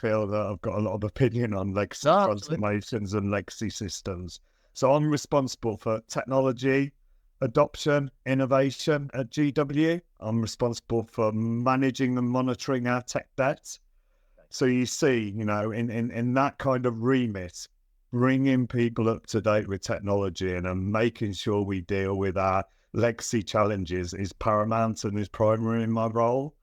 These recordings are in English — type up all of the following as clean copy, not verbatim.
feel that I've got a lot of opinion on legacy No, absolutely. transformations and legacy systems. So I'm responsible for technology, adoption, innovation at GW. I'm responsible for managing and monitoring our tech debt. So you see, in that kind of remit, bringing people up to date with technology and making sure we deal with our legacy challenges is paramount and is primary in my role.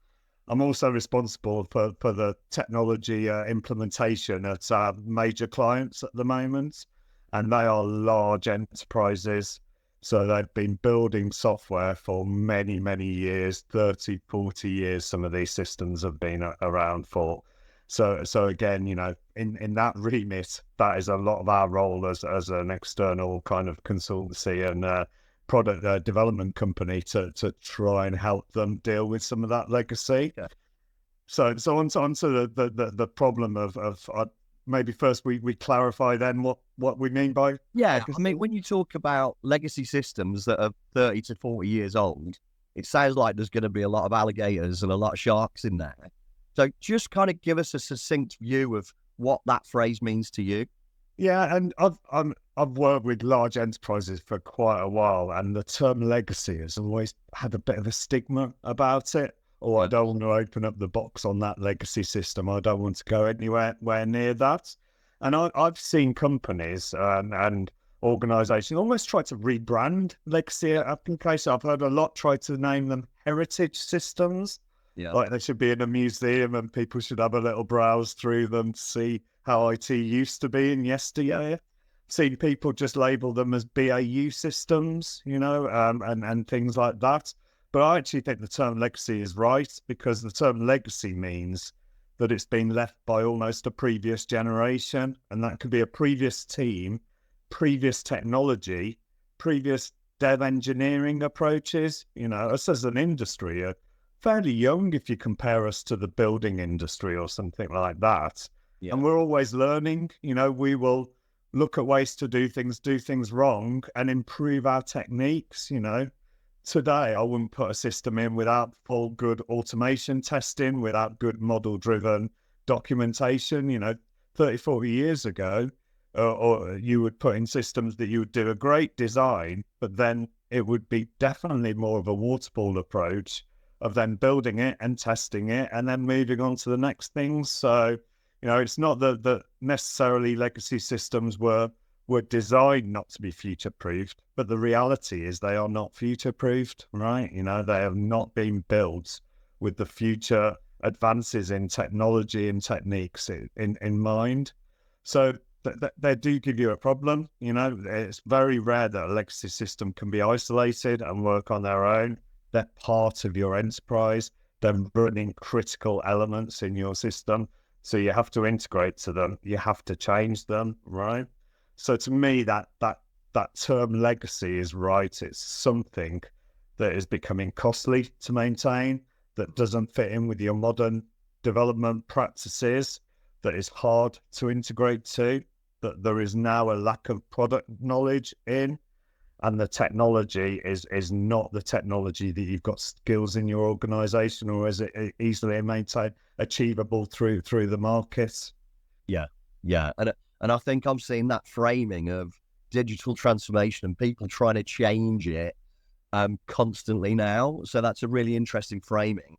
I'm also responsible for the technology implementation at our major clients at the moment, and they are large enterprises. So they've been building software for many, many years, 30, 40 years. Some of these systems have been around for. So again, in that remit, that is a lot of our role as an external kind of consultancy and product development company to try and help them deal with some of that legacy. Yeah. So onto the problem of maybe first we clarify then what we mean by I mean, when you talk about legacy systems that are 30 to 40 years old, it sounds like there's going to be a lot of alligators and a lot of sharks in there. So just kind of give us a succinct view of what that phrase means to you. Yeah, and I've worked with large enterprises for quite a while, and the term legacy has always had a bit of a stigma about it. Oh, I don't want to open up the box on that legacy system. I don't want to go anywhere near that. And I've seen companies and organisations almost try to rebrand legacy applications. I've heard a lot try to name them heritage systems. Yeah. Like they should be in a museum and people should have a little browse through them to see how IT used to be in yesteryear. Seen people just label them as BAU systems, and things like that. But I actually think the term legacy is right, because the term legacy means that it's been left by almost a previous generation. And that could be a previous team, previous technology, previous dev engineering approaches. Us as an industry are fairly young if you compare us to the building industry or something like that. Yeah. And we're always learning. We will look at ways to do things wrong and improve our techniques. Today, I wouldn't put a system in without full good automation testing, without good model-driven documentation. 30, 40 years ago, or you would put in systems that you would do a great design, but then it would be definitely more of a waterfall approach of then building it and testing it and then moving on to the next thing. So, it's not that necessarily legacy systems were designed not to be future-proofed, but the reality is they are not future-proofed, right? They have not been built with the future advances in technology and techniques in mind. So they do give you a problem. It's very rare that a legacy system can be isolated and work on their own. They're part of your enterprise. They're running critical elements in your system. So you have to integrate to them. You have to change them, right? So to me, that term legacy is right. It's something that is becoming costly to maintain, that doesn't fit in with your modern development practices, that is hard to integrate to, that there is now a lack of product knowledge in, and the technology is not the technology that you've got skills in your organization, or is it easily maintained, achievable through the markets? Yeah. And I think I'm seeing that framing of digital transformation and people trying to change it constantly now. So that's a really interesting framing.